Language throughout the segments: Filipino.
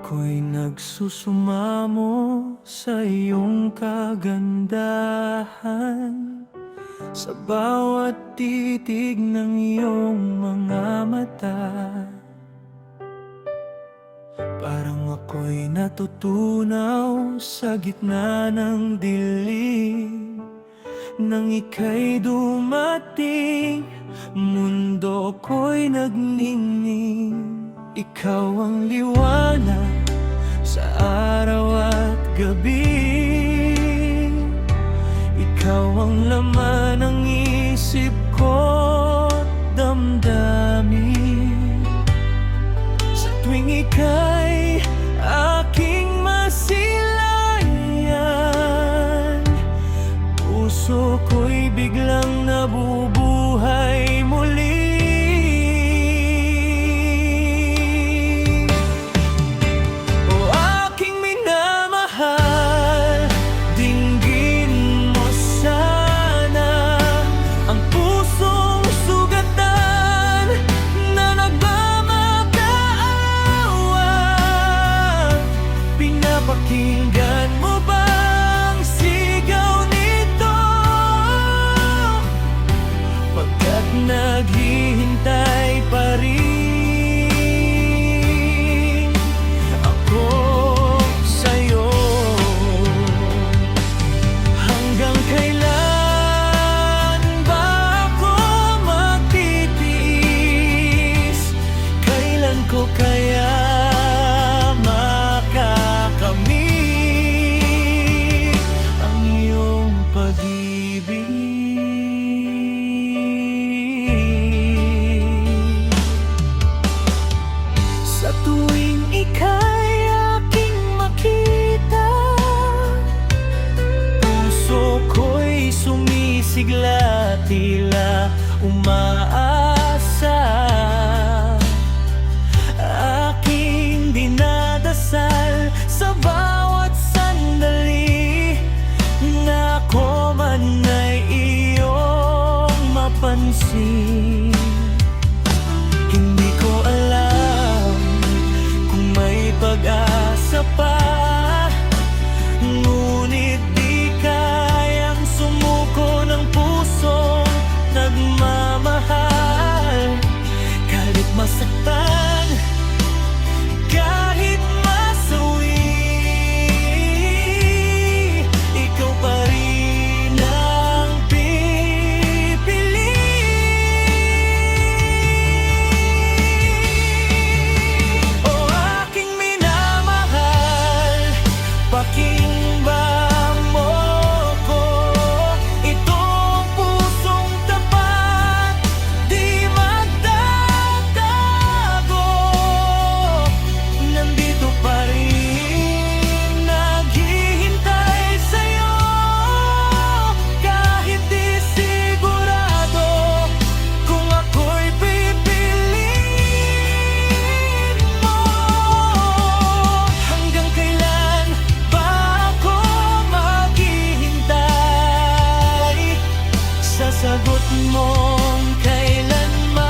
Ako'y nagsusumamo sa iyong kagandahan, sa bawat titig ng iyong mga mata. Parang ako'y natutunaw sa gitna ng dilim. Nang ika'y dumating, mundo ko'y nagningning. Ikaw ang liwanag sa araw at gabi. Ikaw ang laman ng isip ko't damdamin. Sa tuwing ika'y aking masilayan, puso ko'y biglang nabubuhay muli. Pakinggan mo bang sigaw nito? Pagkat naghihintay pa rin ako sa'yo. Hanggang kailan ba ako magtitiis? Kailan ko kaya sa tuwing ika'y aking makita? Puso ko'y sumisigla, tila umaasa. Aking dinadasal sa bawat sandali, na ako man ay iyong mapansin. Hindi ko alam kung may pag-asa pa, ngunit di kayang sumuko ng pusong nagmamahal. Kahit masaktan, kahit masawi, ikaw pa rin ang pipili. O aking minamahal, pakinggan mo ko. Itong pusong tapat, di magtatago. Nandito pa rin, naghihintay sa'yo. Kahit di sigurado kung ako'y pipiliin mo. Hanggang kailan ba ako maghihintay sa sagot mong kailanman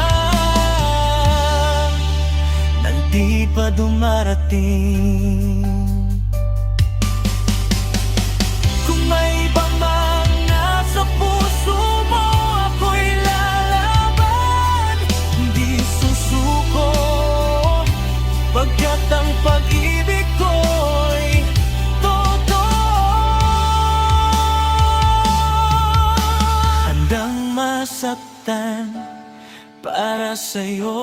nang di pa dumarating? Kung may iba mang nasa puso mo, ako'y lalaban, di susuko. Pagkat ang pag-ibig ko'y totoo. Handang masaktan para sa'yo.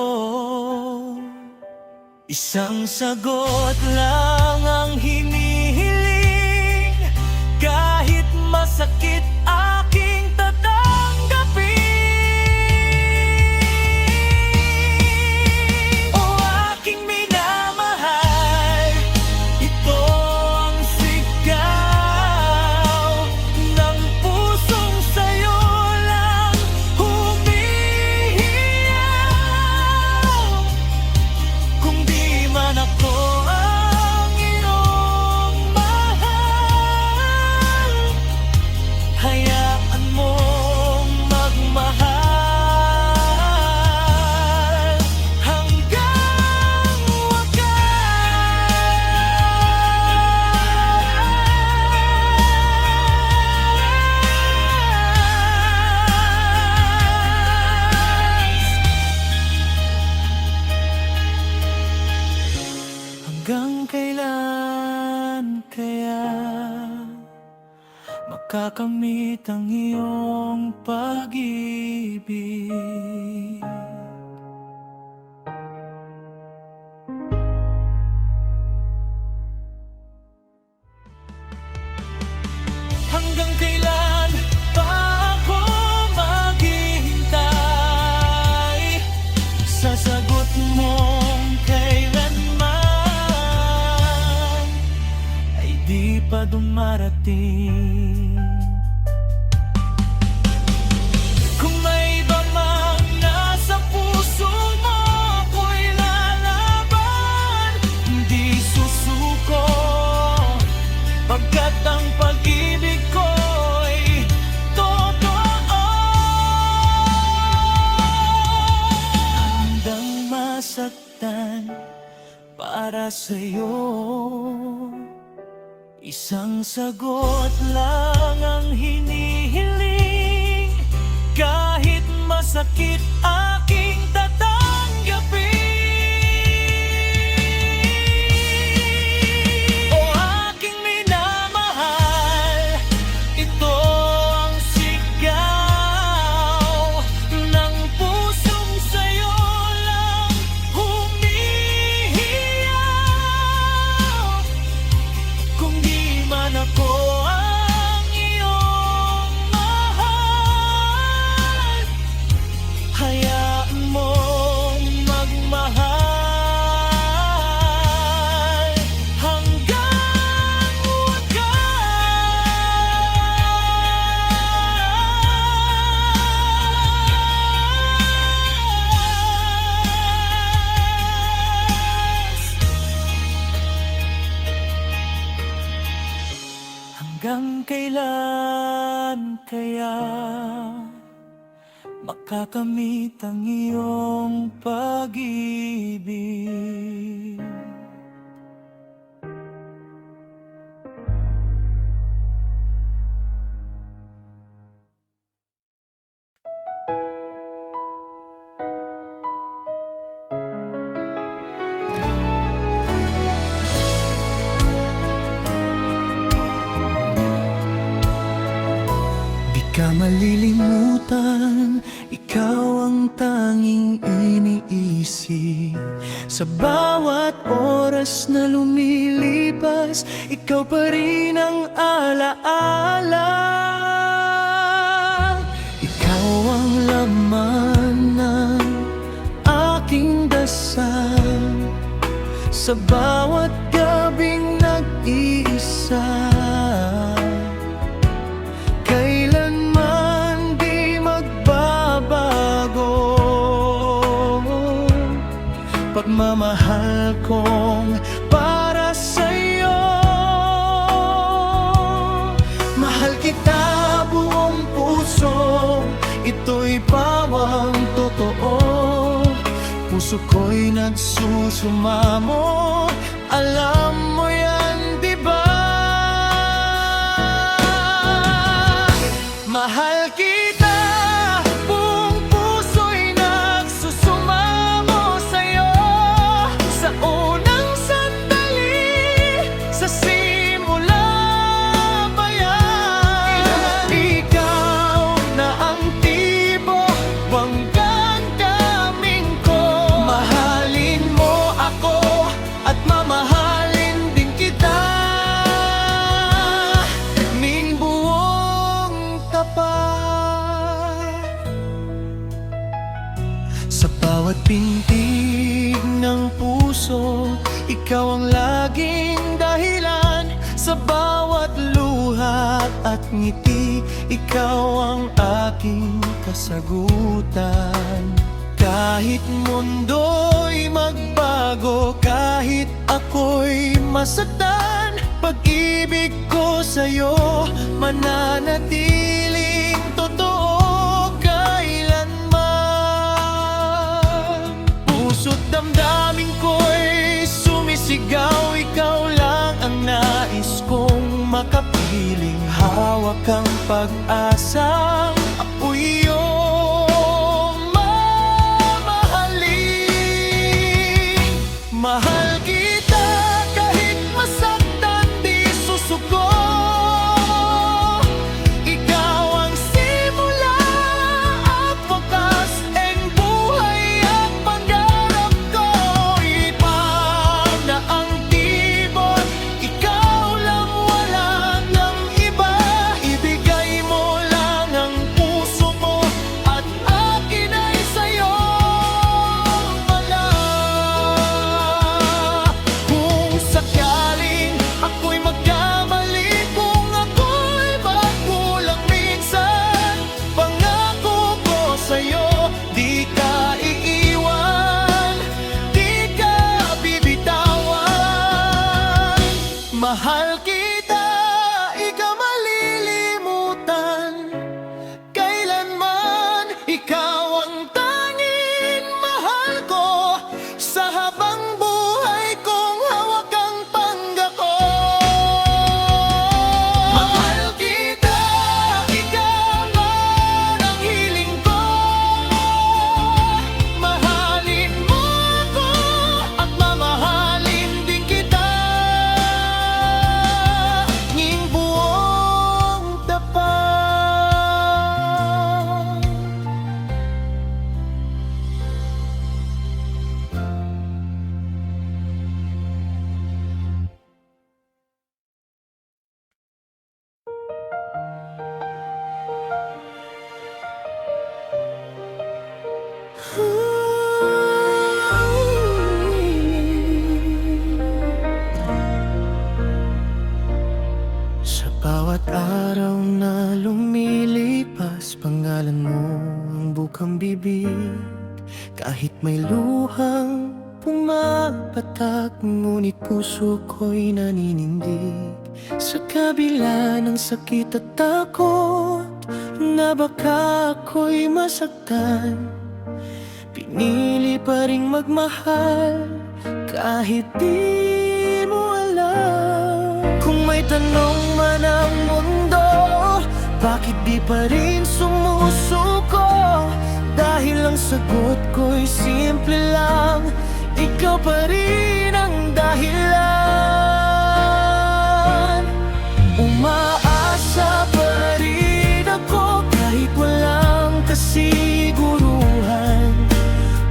Isang sagot lang ang hinihiling, kahit masakit aking tatanggapin. O aking minamahal, ito ang sigaw ng pusong sa'yo lang humihiyaw. Kung di man ako ang iyong kailan kaya makakamit ang iyong pag-ibig? Hanggang kailan pa ako maghihintay sa sagot mong kailanman ay di pa dumarating? Kung may iba mang nasa puso mo, ako'y lalaban, hindi susuko, pagkat ang pag-ibig ko'y totoo. Handang masaktan para sa'yo, isang sagot lang ang hinihiling. Kahit masakit aking tatanggapin. O aking minamahal, ito ang sigaw ng pusong sa'yo lang humihiyaw. Kung di man ako ang iyong mahal, hayaan mong magmahal hanggang wakas. Hanggang kailan kaya makakamit ang iyong pag-ibig? Di ka malilimutan, ikaw ang tanging iniisip. Sa bawat oras na lumilipas, ikaw pa rin ang alaala. Ikaw ang laman ng aking dasal, sa bawat gabing nag-iisa. Kailanman di magbabago pagmamahal kong para sa'yo. Mahal kita buong puso, ito'y pawang totoo. Puso ko'y nagsusumamo, alam mo yan, di ba? Mahal kita, buong puso'y nagsusumamo sa'yo. Sa unang sandali, sa simula pa yan. Ikaw na ang tibo, hanggang kaming ko. Mahalin mo ako at mamahalin din kita ning buong tapat. Sa bawat pintig ng puso, ikaw ang laging dahilan. Sa bawat luha at ngiti, ikaw ang aking kasagutan. Kahit mundo'y magbago, kahit ako'y masaktan, pag-ibig ko sa'yo mananatiling totoo kailanman. Puso't damdamin ko'y sumisigaw, ikaw lang ang nais kong makapiling. Hawak ang pag-asang ako'y iyong mamahalin. Mahal kita kahit pumapatak, ngunit puso ko'y naninindig. Sa kabila ng sakit at takot na baka ako'y masaktan, pinili pa ring magmahal kahit di mo alam. Kung may tanong man ang mundo, bakit di pa rin sumusuko? Dahil ang sagot ko'y simple lang, ikaw pa rin ang dahilan. Umaasa pa rin ako kahit walang kasiguruhan.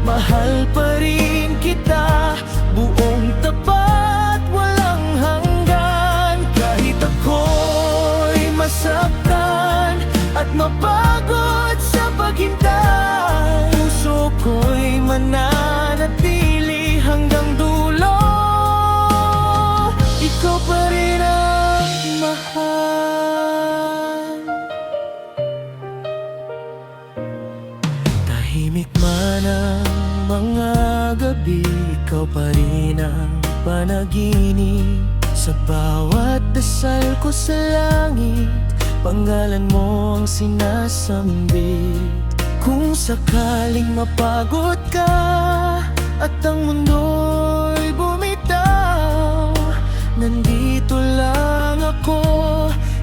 Mahal pa rin kita, buong tapat, walang hanggan. Kahit ako'y masaktan at mapagod sa paghintay, puso ko'y mananatili hanggang dulo. Ikaw pa rin ang mahal. Tahimik man ang mga gabi, ikaw pa rin ang panaginip. Sa bawat dasal ko sa langit, pangalan mo ang sinasambit. Kung sakaling mapagod ka at ang mundo'y bumitaw, nandito lang ako,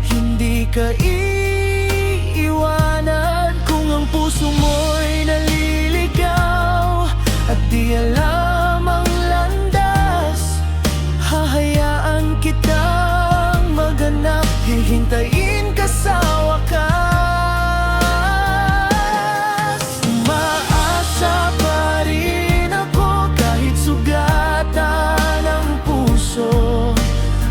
hindi ka iiwanan. Kung ang puso mo'y naliligaw at di alam ang landas, hahayaan kitang maganap, hihintayin ka sa wakas. Umaasa pa rin ako kahit sugatan ang puso.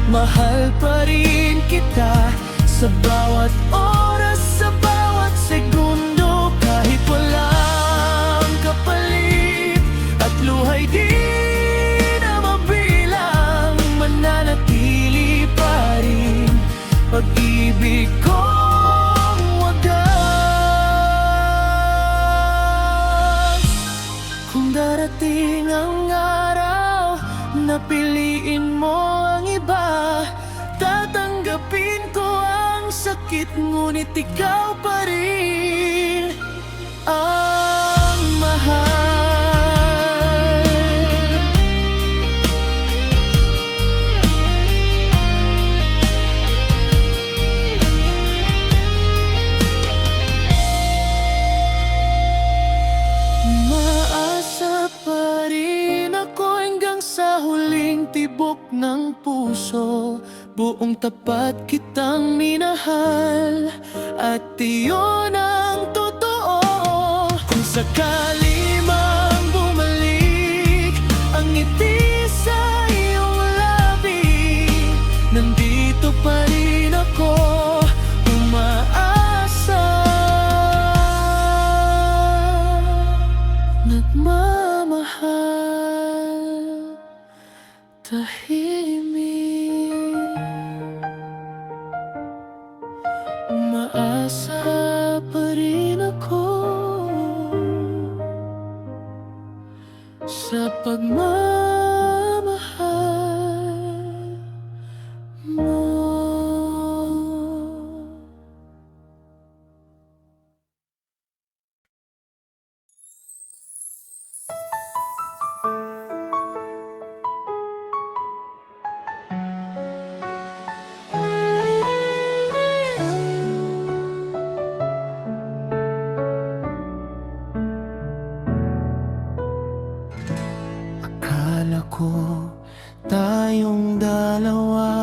Mahal pa rin kita sa bawat oras, sa bawat segundo. Kahit walang kapalit at luhay di na mabilang, mananatili pa rin pag-ibig kong wagas. Kung darating ang araw na piliin mo ang iba, tatanggapin ko ang sakit, ngunit ikaw pa rin ang mahal. Maasa pa rin ako hanggang sa huling tibok ng puso. Buong tapat kitang minahal, at iyon ang totoo. Kung sakali mang bumalik ang ngiti sa iyong labi, nandito pa rin ako, umaasa, nagmamahal, tahimik. Umaasa pa rin ako sa pagmamahal mo. Akala ko tayong dalawa,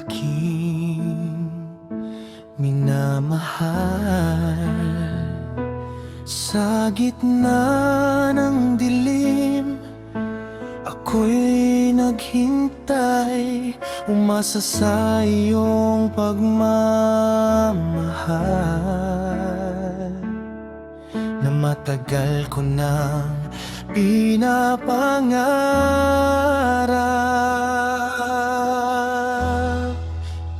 aking minamahal. Sa gitna ng dilim, ako'y naghintay, umasa sa iyong pagmamahal na matagal ko nang pinapangarap.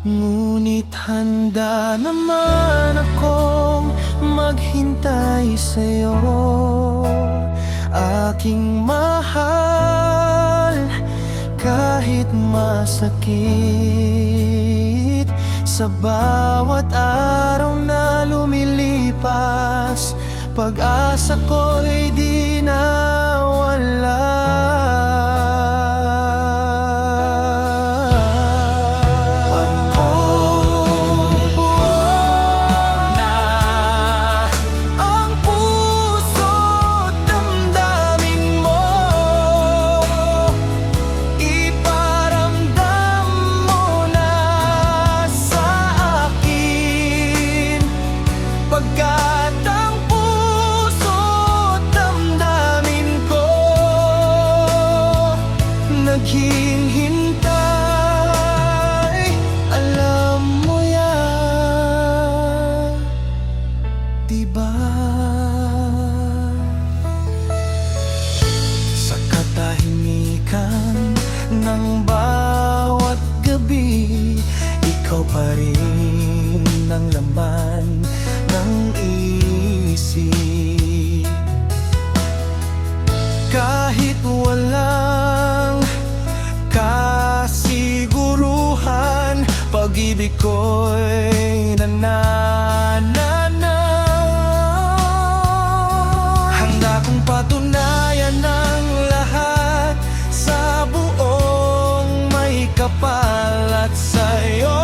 Ngunit handa naman akong maghintay sa'yo aking mahal. Kahit masakit sa bawat araw na lumilipas, pag-asa ko'y di nawala. Naghihintay, alam mo yan, diba? Sa katahimikan ng bawat gabi, ikaw pa rin ang laman ng isip. Kahit walang kasiguruhan, pag-ibig ko'y nananana. Handa kong patunayan ang lahat sa buong may kapal at sa'yo.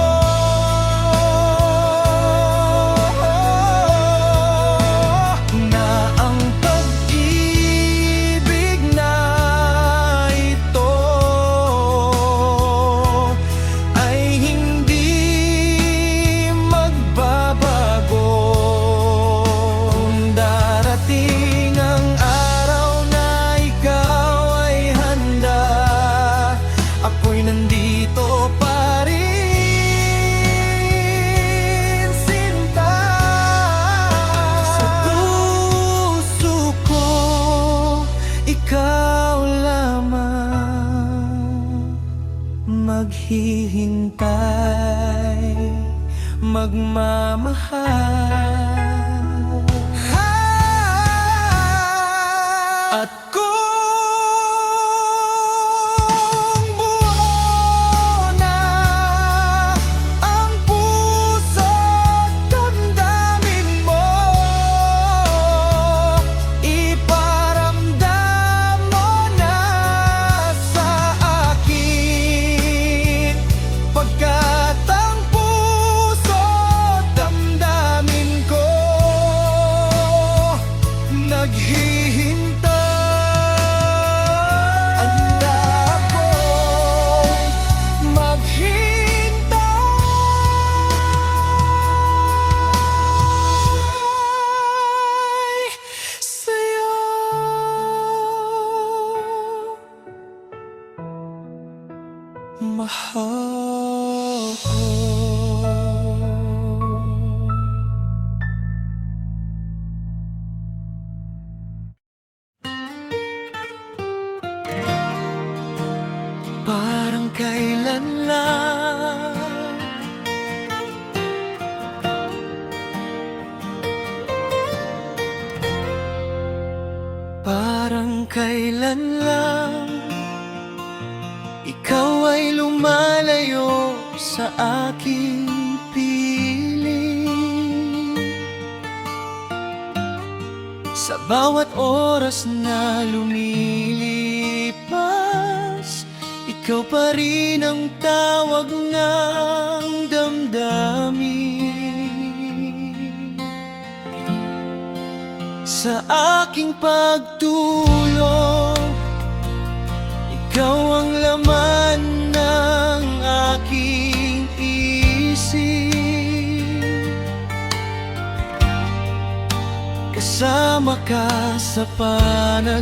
Nandito pa rin, sinta. Sa puso ko, ikaw lamang maghihintay, magmamahal. At mahal ko. Parang kailan lang, parang kailan lang ikaw ay lumalayo sa aking piling. Sa bawat oras na lumilipas, ikaw pa rin ang tawag ng damdamin. Sa aking pagtulog, ikaw ang laman ng aking isip. Kasama ka sa panaginip,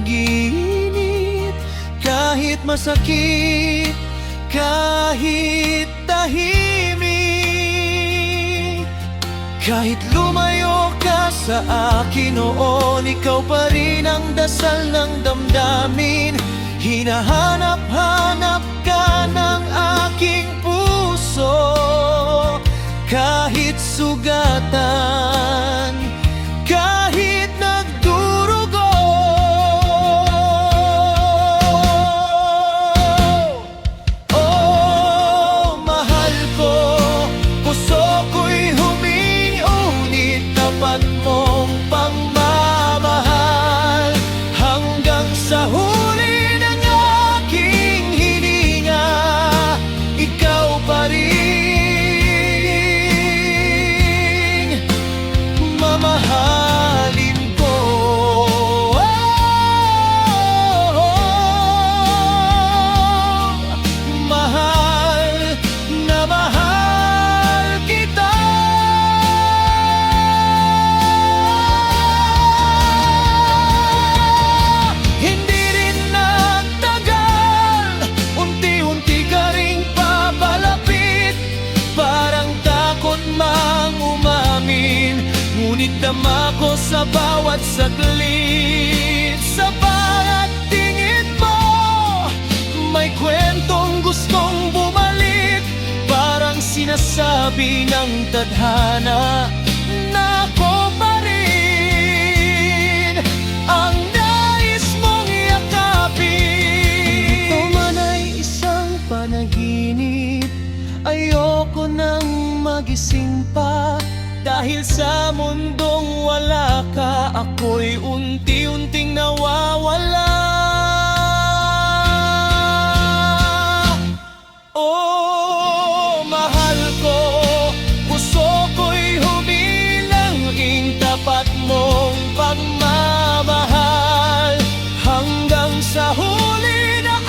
kahit masakit, kahit tahimik. Kahit lumayo ka sa akin noon, ikaw pa rin ang dasal ng damdamin. Hinahanap-hanap ka ng aking puso, kahit sugatan, kahit nagdurugo. sa bawat saglit, sa bawat tingin mo. May kwentong gustong bumalik, parang sinasabi ng tadhana na ako pa rin ang nais mong yakapin. Ito man ay isang panaginip, ayoko nang magising pa. Dahil sa mundong wala ka, ako'y unti-unting nawawala. Oh, mahal ko, puso ko'y humilangin, tapat mong pagmamahal. Hanggang sa huli na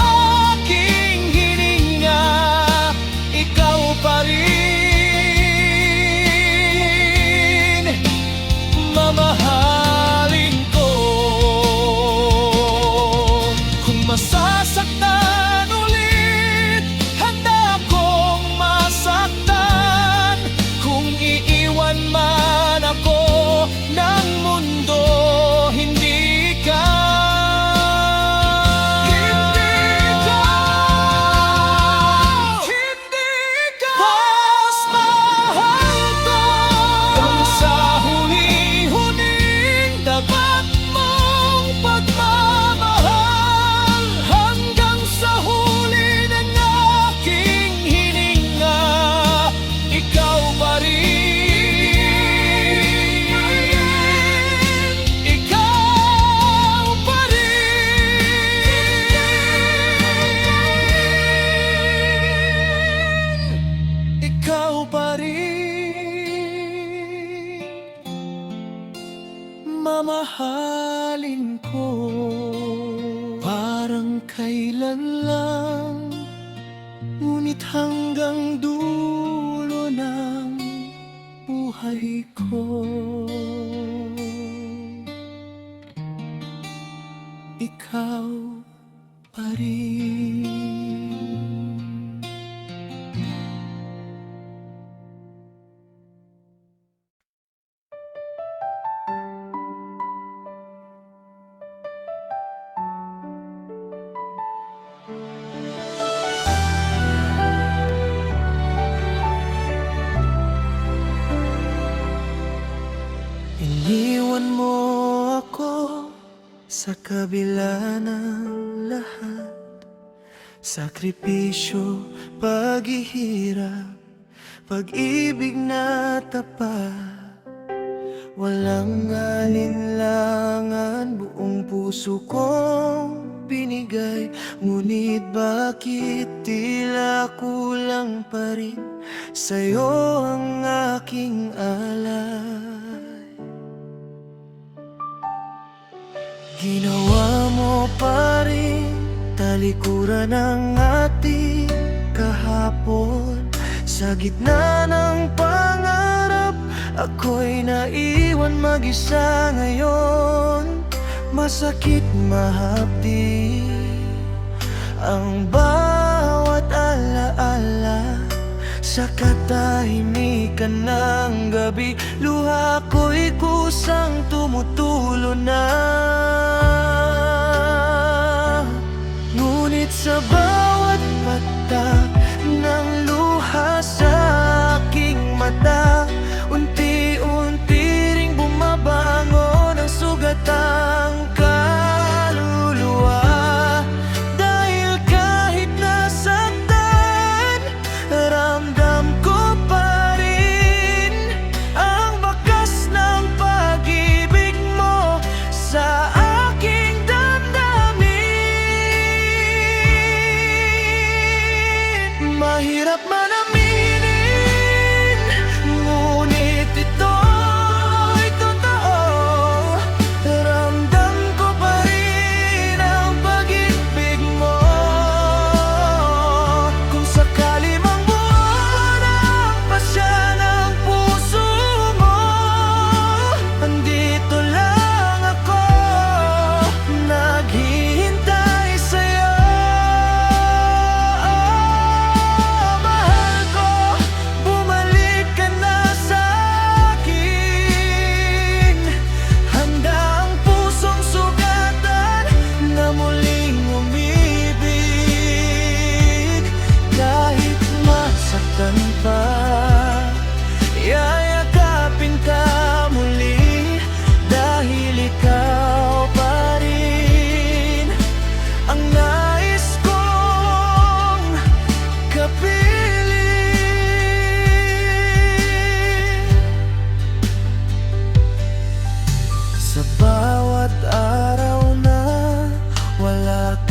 aking hininga, ikaw pa rin mamahalin ko. Kung masasaktan ulit, handa akong masaktan. Kung iiwan man ako ng mundo, hindi ka. Mas mahal ko. Kung sa huli-huling tapat mong pagmamahal, hanggang sa huli ng aking hininga, ikaw pa rin. Ikaw pa rin. Ikaw pa rin mamahalin ko. Parang kailan lang, ngunit hanggang dulo ng buhay ko, ikaw pa rin. Iniwan mo ako sa kabila ng lahat. Sakripisyo, paghihirap, pag-ibig na tapat. Walang alinlangan, buong puso kong binigay. Ngunit bakit tila kulang pa rin sa'yo ang aking alay? Ginawa mo pa rin talikuran ng ating kahapon. Sa gitna ng pangarap, ako'y naiwan mag-isa ngayon. Masakit mahapdi ang bawat alaala. Sa katahimikan ng gabi, luha ko'y kusang tumutulo na. Ngunit sa bawat patak ng luha sa aking mata, unti-unti ring bumabangon ang sugatang kaluluwa. Dahil kahit nasaktan, ramdam ko pa rin ang bakas ng pag-ibig mo sa akin.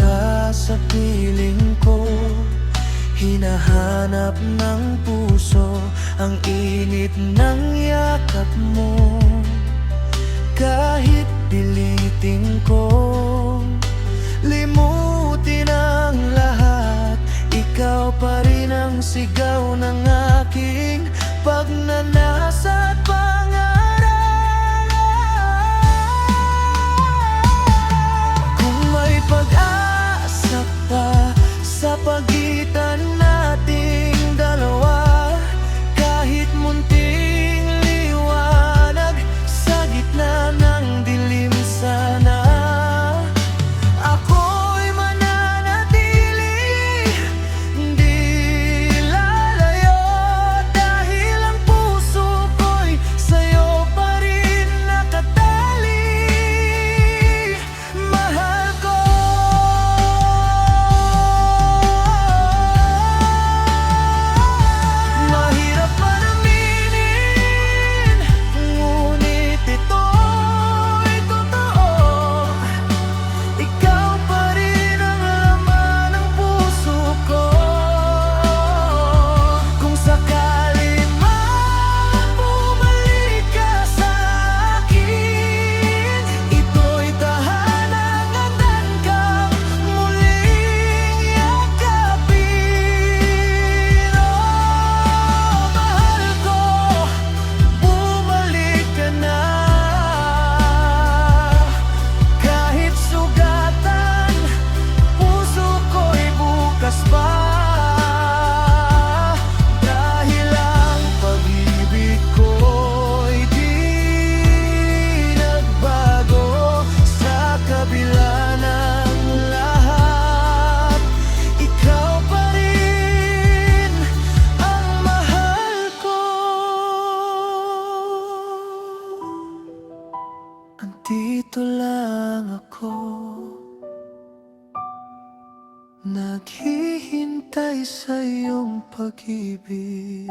ka sa piling ko, hinahanap ng puso ang init ng yakap mo. Kahit pilitin kong limutin ang lahat, ikaw pa rin ang sigaw ng aking pagnanasa at pangarap. Kung may pag-asa pa sa pagitan nating dalawa, kahit munting liwanag sa gitna ng dilim sana, ako'y mananatili, hindi lalayo, dahil ang puso ko'y sa'yo pa rin nakatali. Mahal ko. Mahirap man aminin, ngunit ito'y totoo. Ikaw pa rin ang laman ng puso ko. Kung sakali man bumalik ka sa akin, ito'y tahanang hanggang kang muling yakapin. Oh, mahal ko, bumalik ka na. Kahit sugatan, puso ko'y bukas pa. Dahil ang pag-ibig ko'y di nagbago sa kabila ng lahat. Ikaw pa rin ang mahal ko. Andito lang ako, naghihintay sa iyong pag-ibig.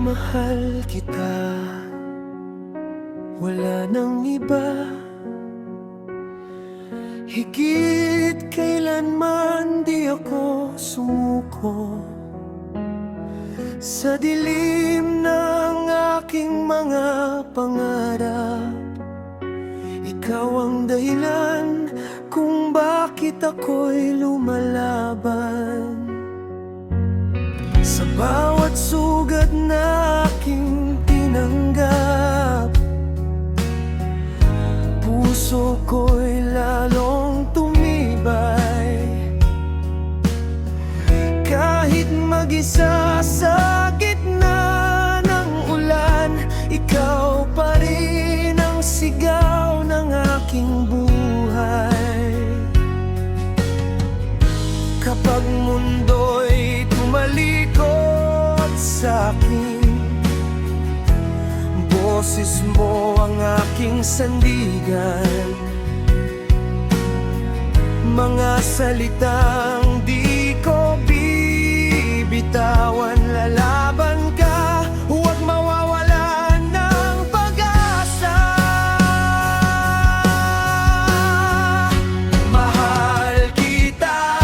Mahal kita, wala nang iba. Higit kailanman di ako sumuko sa dilim ng aking mga pangarap. Ikaw ang dahilan kung bakit ako'y lumalaban. Sa bawat sugat na aking tinanggap, puso ko'y lalong tumibay. Kahit mag-isa sa gitna ng ulan, ikaw pa rin ang sigaw ng aking buhay. Kapag mundo'y tumalikod sa akin, boses mo ang aking sandigan. Mga salitang di ko bibitawan, lalaban ka, huwag mawawalan ng pag-asa. Mahal kita,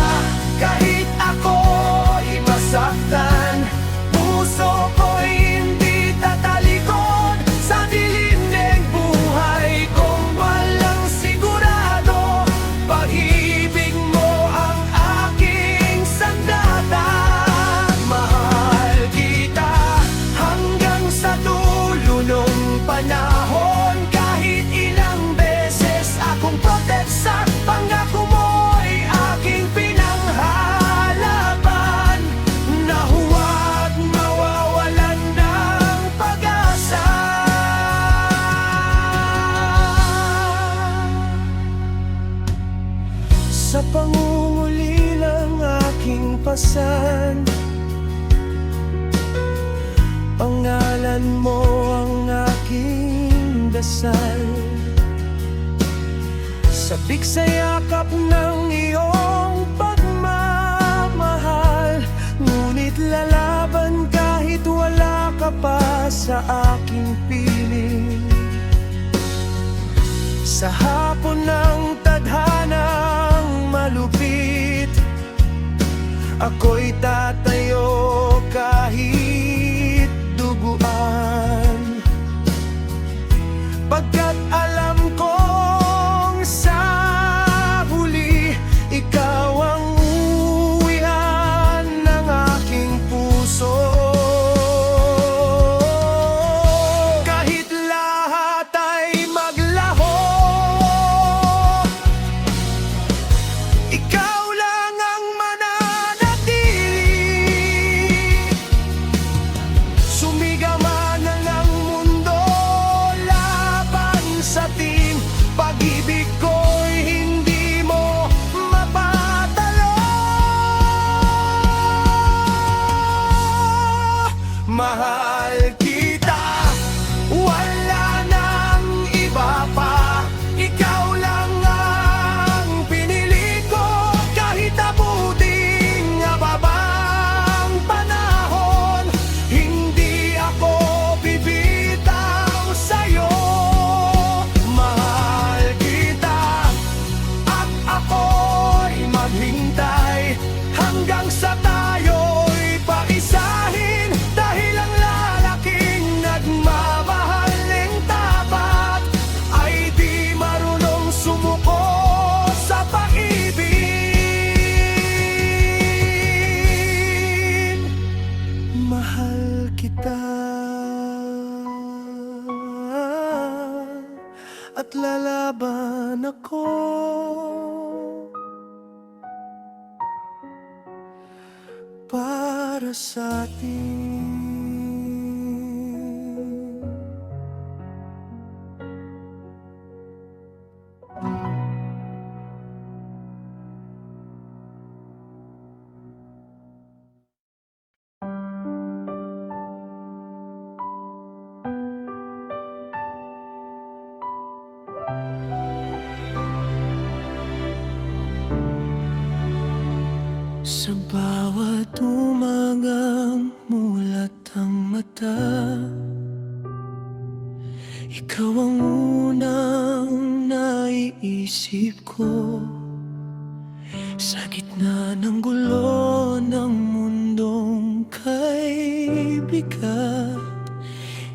kahit ako'y masaktan, puso ko'y hindi tatalikod sa dilim ng buhay kong walang sigurado. Pag-ibig mo ang aking sandata. Mahal dasal. Sabik sa yakap ng iyong pagmamahal, ngunit lalaban kahit wala ka pa sa aking piling. Sa hapon ng tadhanang malupit, ako'y tatayo kahit duguan, pagkat alam kong sa huli ikaw ang uwian ng aking puso. Kahit lahat ay maglaho, ikaw lang ang mananatili. Sumigaw man ang mundo laban sa ating pag-ibig ko'y hindi mo mapatalo. Mahal kita, wala nang iba pa. Ikaw lang ang pinili ko, kahit abuting mababang panahon. Hindi ako bibitaw sa'yo. Mahal kita, at ako'y maghintay hanggang sa tayo'y paisahin. Dahil ang lalaking nagmamahaling tapat ay di marunong sumuko sa pag-ibig. Mahal kita, at lalaban ako para sa atin. Sa bawat umagang mulat ang mata, ikaw ang unang naiisip ko. Sa gitna ng gulo ng mundong kay bigat,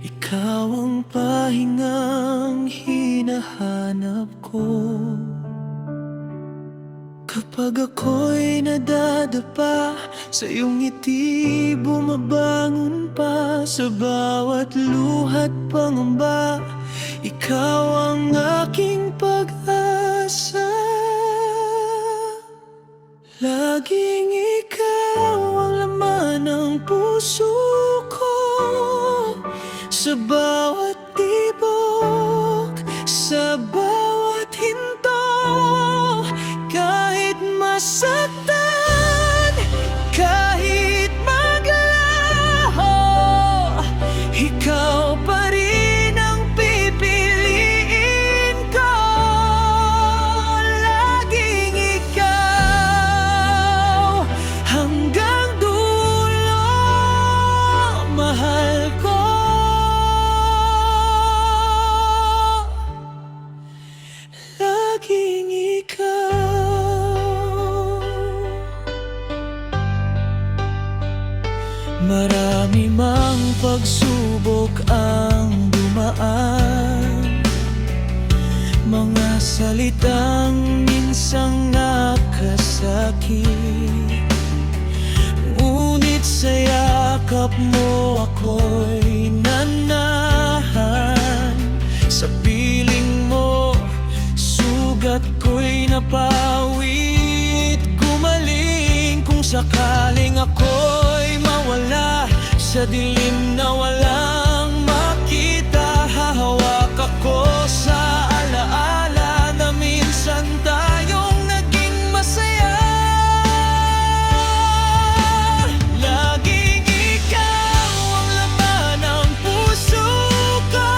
ikaw ang pahingang hinahanap ko. Kapag ako'y nadadapa sa iyong ngiti, bumabangon pa sa bawat luha't pangamba. Ikaw ang aking pag-asa, laging ikaw ang laman ng puso ko. Sa bawat tibok, sa bawat hinto, kahit masaktan, kahit maglaho, ikaw pa rin ang pipiliin ko. Laging ikaw hanggang dulo, mahal ko. Laging ikaw. Marami mang pagsubok ang dumaan, mga salitang minsang nakasakit, ngunit sa yakap mo ako'y nanahan. Sa piling mo, sugat ko'y napawid, gumaling kung sakaling ako'y mawala sa dilim na walang makita. Hahawak ako sa alaala na minsan tayong naging masaya. Laging ikaw ang laman ng puso ko.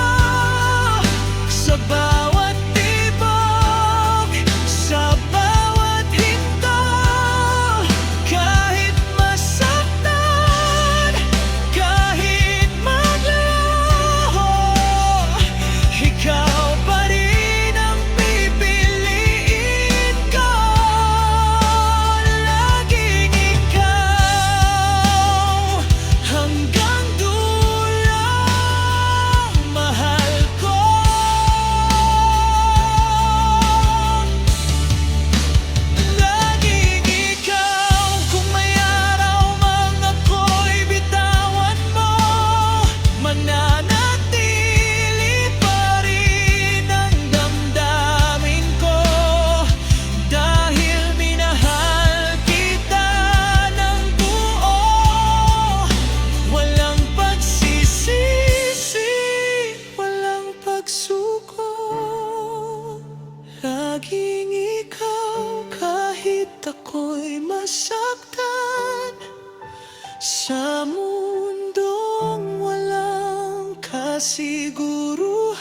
kasiguruhan.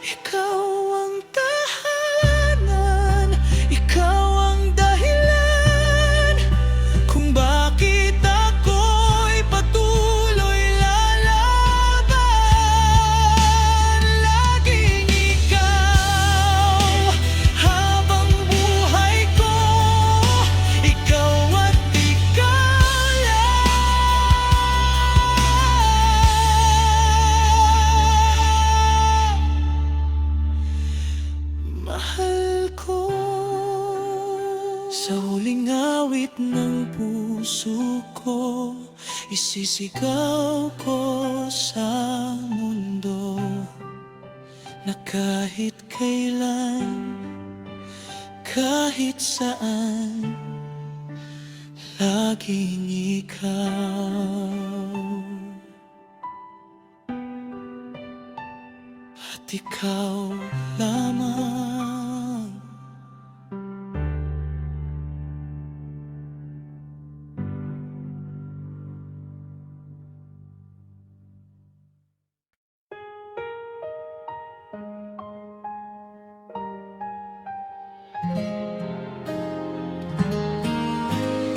Ikaw ang tahanan, ikaw ang dahilan kung bakit ako'y patuloy lalaban. Laging ikaw habang buhay ko, ikaw at ikaw lang. Mahal ko. Sa huling awit ng puso ko, isisigaw ko sa mundo na kahit kailan, kahit saan, laging ikaw at ikaw lamang.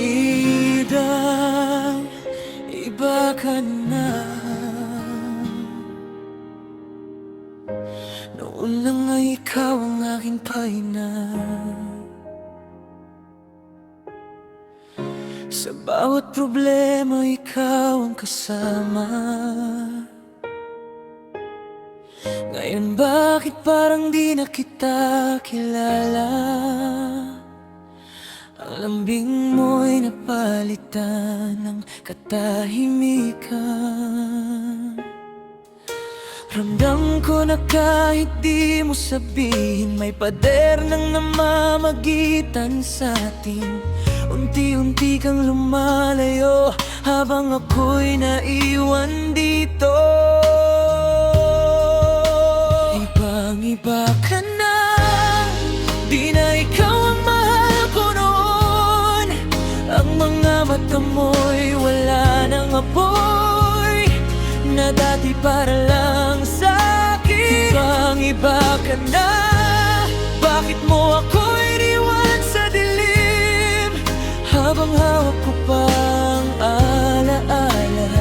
Idang iba ka na. Noon lang ay ikaw ang aking pahinga. Sa bawat problema ikaw ang kasama. Ngayon bakit parang di na kita kilala? Ang lambing mo'y napalitan ng katahimikan. Ramdam ko na kahit di mo sabihin, may pader nang namamagitan sa atin. Unti-unti kang lumalayo habang ako'y naiwan dito. Ibang-iba ka na, di na ikaw ang mahal ko noon. Ang mga mata mo'y wala nang apoy na dati para lang sa'kin. Ibang-iba ka na, bakit mo ako iniwan sa dilim? Habang hawak ko pang alaala,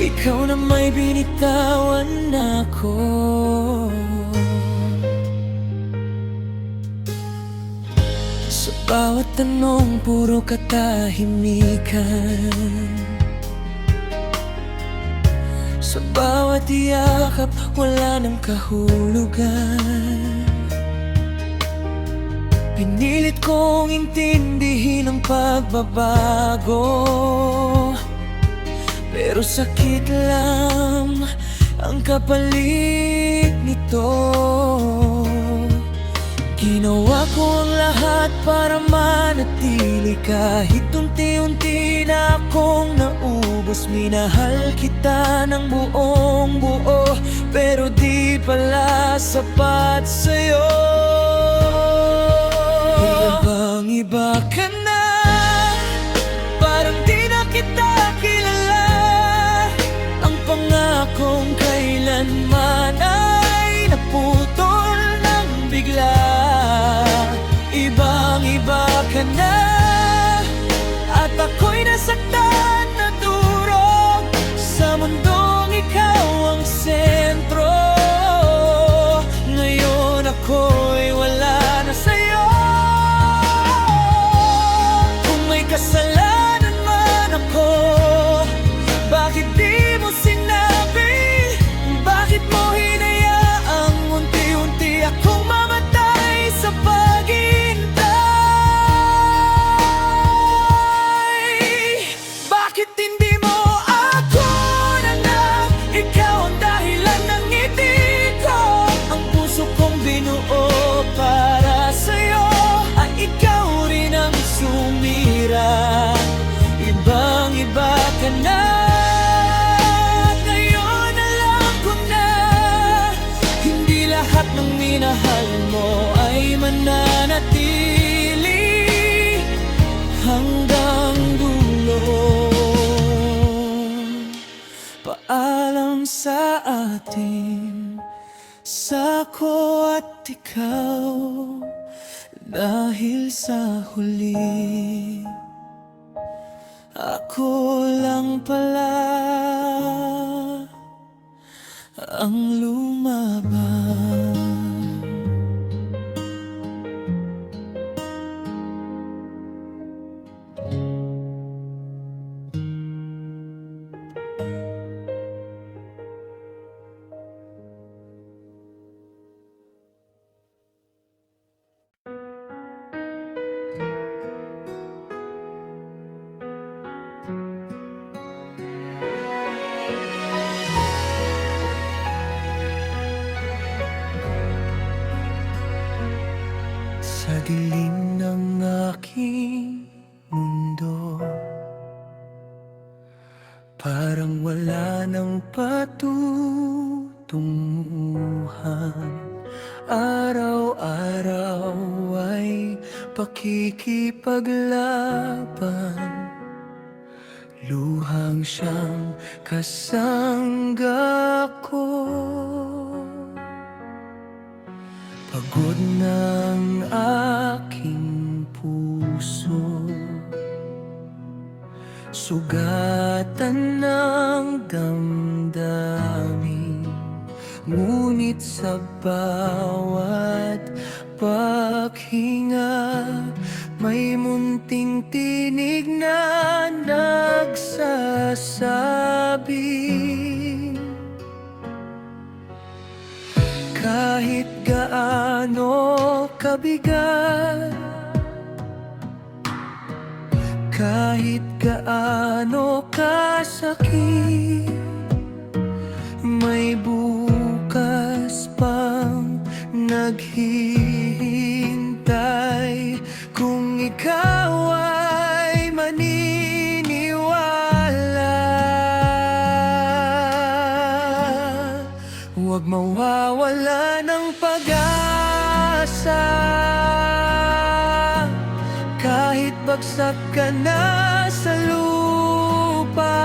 ikaw na may binitawan ako. Sa bawat tanong puro katahimikan. Sa bawat yakap wala nang kahulugan. Pinilit kong intindihin ang pagbabago, pero sakit lang ang kapalit nito. Ginawa ko ang lahat para manatili, kahit unti-unti na akong naubos. Minahal kita ng buong buo, pero di pala sapat sa'yo. Ibang-iba ka na, parang di na kita kilala. Ang pangakong kailanman ay naputol ng bigla. Ibang-iba ka na, at ako'y nasaktan na durog sa mundong ikaw ang sentro. Ngayon ako'y wala na sa'yo. Kung may kasalanan man ako, bakit di mo sinabi? Bakit mo hinayaang unti-unti akong mamatay sa paghihintay? paalam sa atin, sa ako at ikaw, dahil sa huli ako lang pala ang lumaban. Sa dilim ng aking mundo, parang wala nang patutunguhan. Araw-araw ay pakikipaglaban, luhang siyang kasangga ko. Pagod ng aking puso, sugatan ng damdamin, ngunit sa bawat paghinga may munting tinig na nagsasabi, kahit gaano kabigat, kahit gaano kasakit, may bukas pang naghihintay kung ikaw ay maniniwala. Huwag mawawala ng pag-asa, kahit bagsak ka na sa lupa.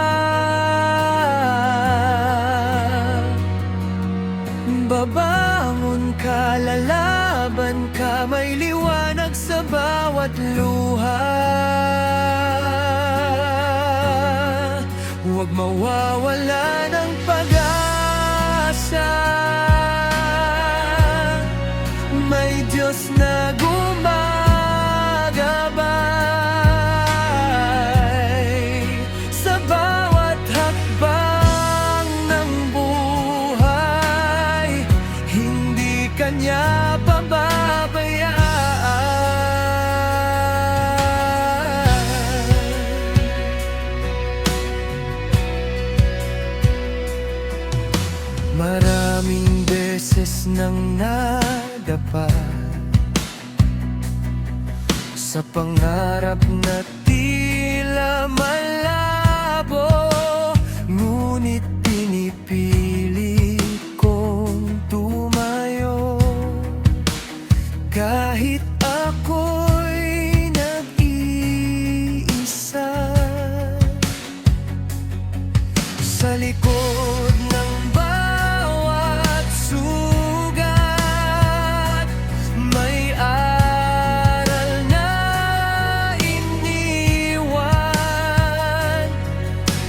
Babangon ka, lalaban ka, may liwanag sa bawat luha. Huwag mawawala ng pag-asa, may Diyos na gumagabay sa bawat hakbang ng buhay, hindi kanya pababayaan. Maraming beses nang nadapa sa pangarap na tila malabo, ngunit pinipili kong tumayo, kahit ako'y nag-iisa. Sa likod ng bawat sugat may aral na iniwan.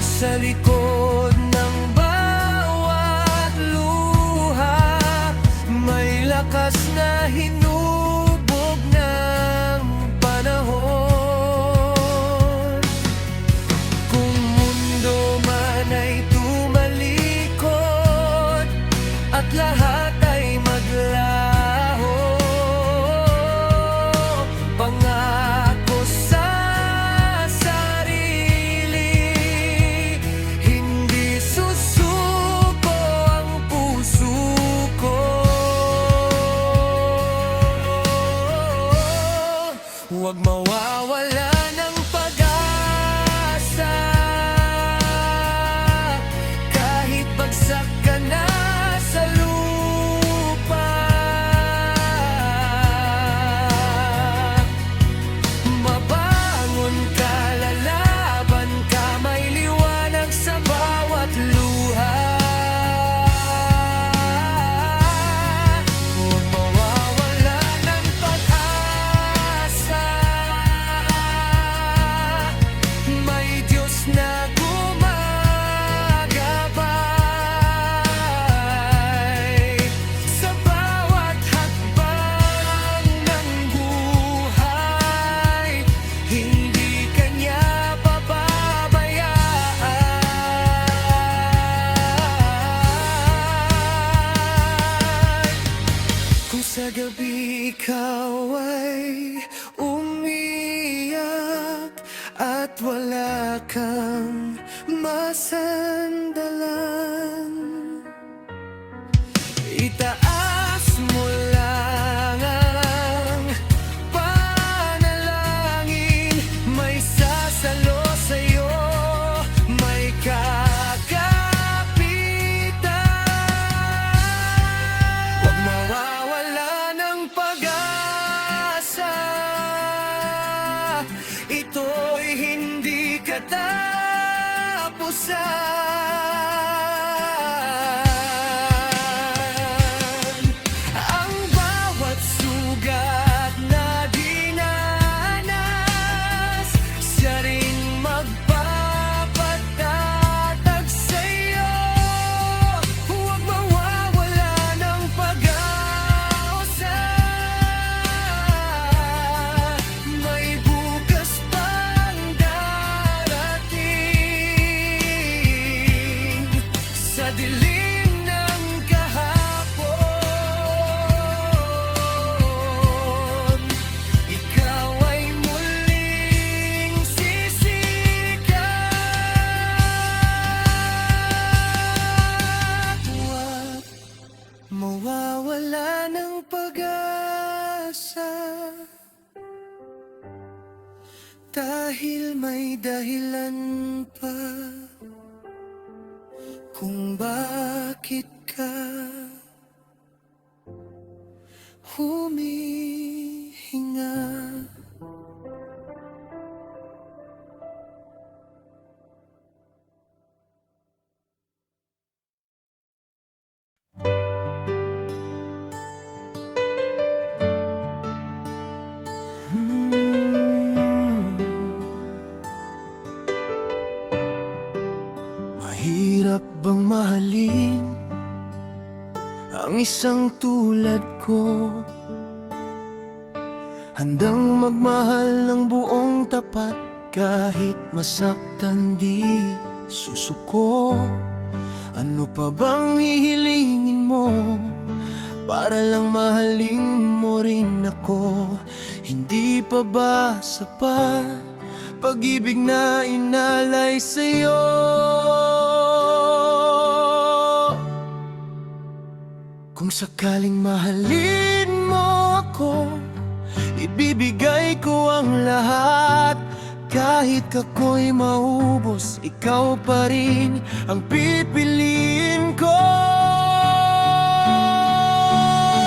Sa likod ng bawat luha may lakas na hinubog ng panahon. Kung mundo man ay tumalikod at lahat ay maglaho, pangako sa sarili, hindi susuko ang puso ko. Huwag mawawala ng pag-asa, kahit bagsak ka na sa lupa. gabi ikaw ay umiyak at wala kang masandalan. Itaas mo lang ang panalangin, may sasalo sa'yo, may kakapitan. Huwag mawawala ng pag-asa, ito'y hindi katapusan. Ang bawat sugat na dinanas, siya rin magpapatatag sa'yo. Huwag mawawala ng pag-asa, may bukas pang darating sa dilim ng kahapon. Ikaw ay muling sisikat. Huwag mawawala ng pag-asa, dahil may dahilan pa kung bakit ka humihinga. Mahirap bang mahalin ang isang tulad ko? Handang magmahal ng buong tapat, kahit masaktan di susuko. Ano pa bang hihilingin mo para lang mahalin mo rin ako? Hindi pa ba sapat pag-ibig na inalay sa'yo? Kung sakaling mahalin mo ako, ibibigay ko ang lahat. Kahit ako'y maubos, ikaw pa rin ang pipiliin ko.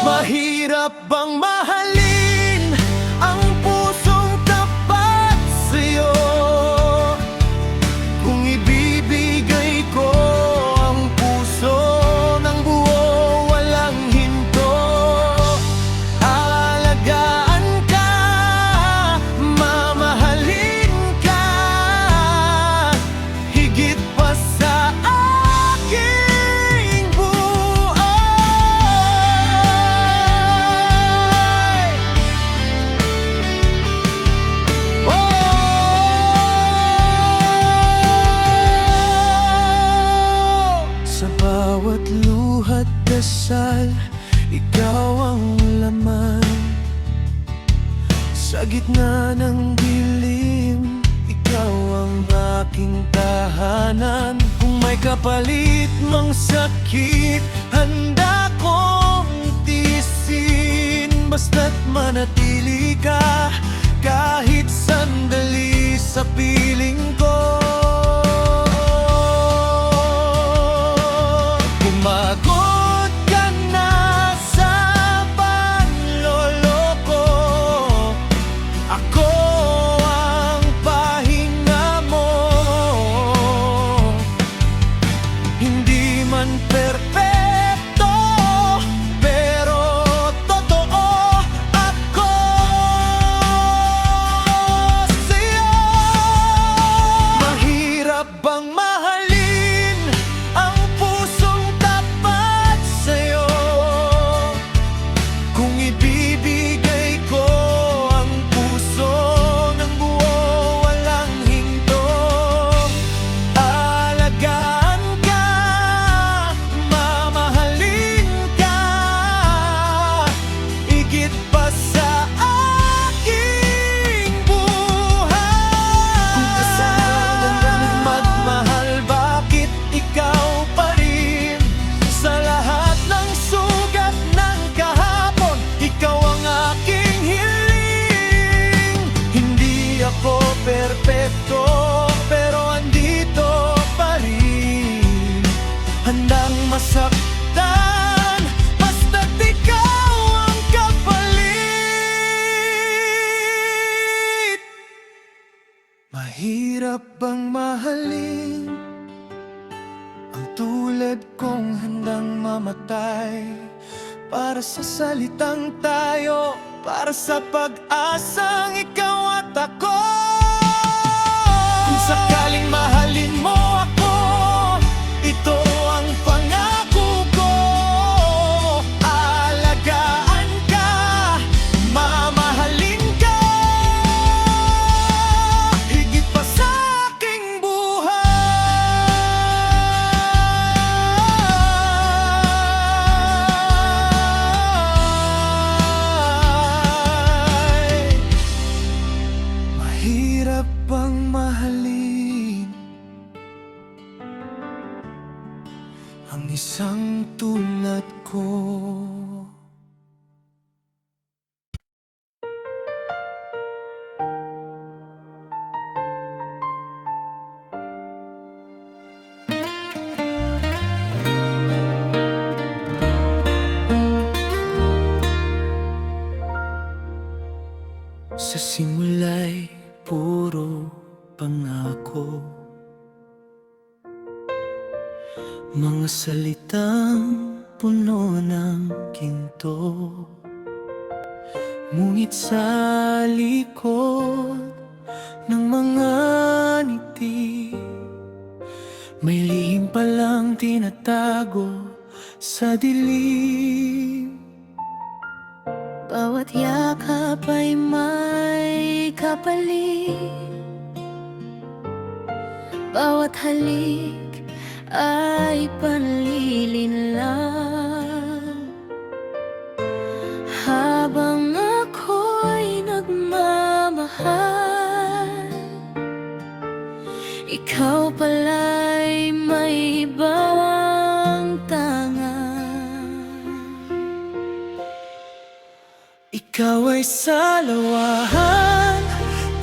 Mahirap bang mahalin ang pusong tapat sa'yo? Kung ibibigay ko ang puso ng buo, walang hinto. Aalagaan ka, mamahalin ka, higit pa sa aking buhay. Sa bawat luhat dasal, ikaw ang laman. Sa gitna ng dilim, ikaw ang aking tahanan. Kung may kapalit mang sakit, handa kong tiisin, basta't manatili ka kahit sandali sa piling ko. Pumagod ka na sa panloloko, ako ang pahinga mo. Hindi man perpekto, pero totoo ako sa'yo. Mahirap bang mahalin ang pusong tapat sa'yo? Kung ibibigay ko ang puso ng buo, walang hinto. Aalagaan ka, handang masaktan, basta't ikaw ang kapalit. Mahirap bang mahalin ang tulad kong handang mamatay para sa salitang tayo, para sa pag-asang ikaw at ako? Kung sakaling mahalin mo ako, ito ang pangako ko. Aalagaan ka, mamahalin ka, higit pa sa aking buhay. Mahirap bang mahalin ang isang tulad ko? Sa simula'y puro pangako, mga salitang puno ng ginto. Ngunit sa likod ng mga ngiti, may lihim palang tinatago sa dilim. Bawat yakap ay may kapalit, bawat halik ay panlilinlang. Habang ako'y nagmamahal, ikaw pala'y may bawang tanga. Ikaw ay salawahan,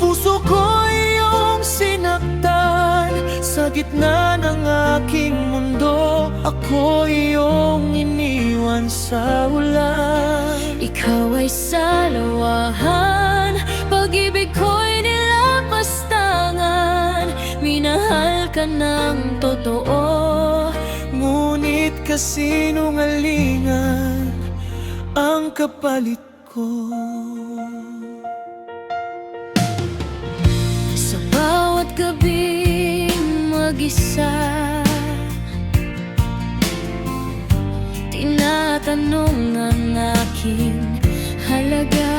puso ko iyong sinaktan. Sa gitna ng aking mundo, ako iyong iniwan sa ulan. Ikaw ay salawahan, pag-ibig ko'y nilapastangan. Minahal ka ng totoo, ngunit kasinungalingan ang kapalit ko. sa bawat gabing mag-isa, tinatanong ang aking halaga.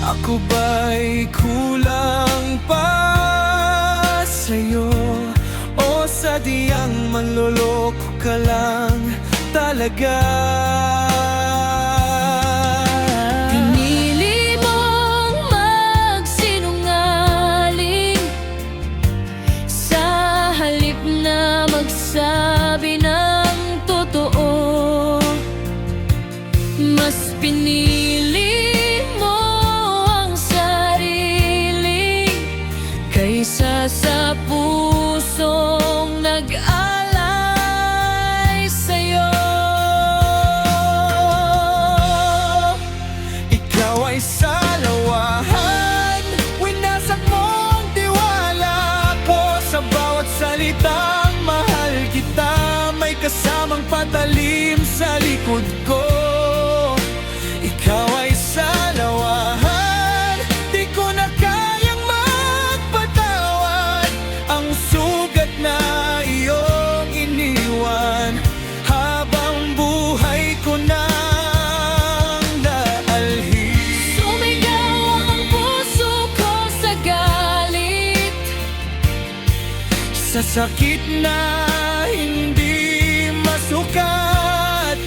Ako ba'y kulang pa sa'yo, o sadyang manloloko ka lang talaga? Pinili mong magsinungaling sa halip na magsabi ng totoo. Mas pinili mo ang sarili kaysa sa pusong nag-alay sa'yo. Ikaw ay salawahan, winasak mo ang tiwala ko. Sa bawat salitang mahal kita, may kasamang patalim sa likod ko. Ikaw ay salawahan, di ko na kayang magpatawad ang sugat na iyong iniwan. Habang buhay ko nang naalhin, Sumigaw ang puso ko sa galit, sa sakit na hindi masukat.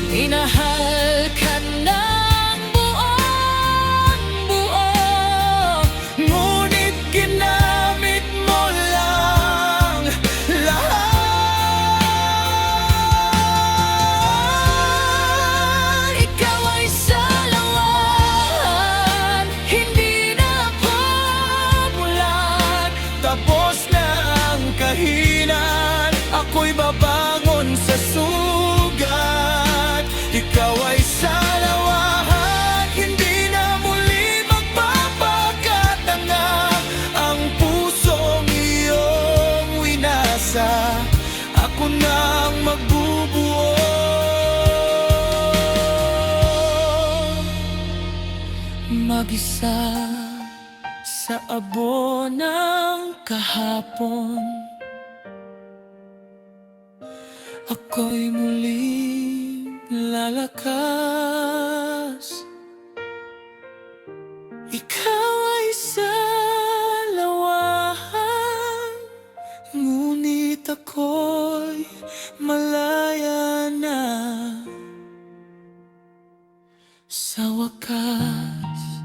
Minahal ka ng buong buo, ngunit ginamit mo lang lahat. ikaw ay salawahan, hindi na Mulat, tapos na babangon sa sugat. Ikaw ay sa lawahan, hindi na muli magpapakatanga. Ang pusong iyong winasa, ako nang magbubuo. Mag-isa sa abo ng kahapon, ako'y muling lalakas. Ikaw ay sa lawahan, ngunit ako'y malaya na. Sa wakas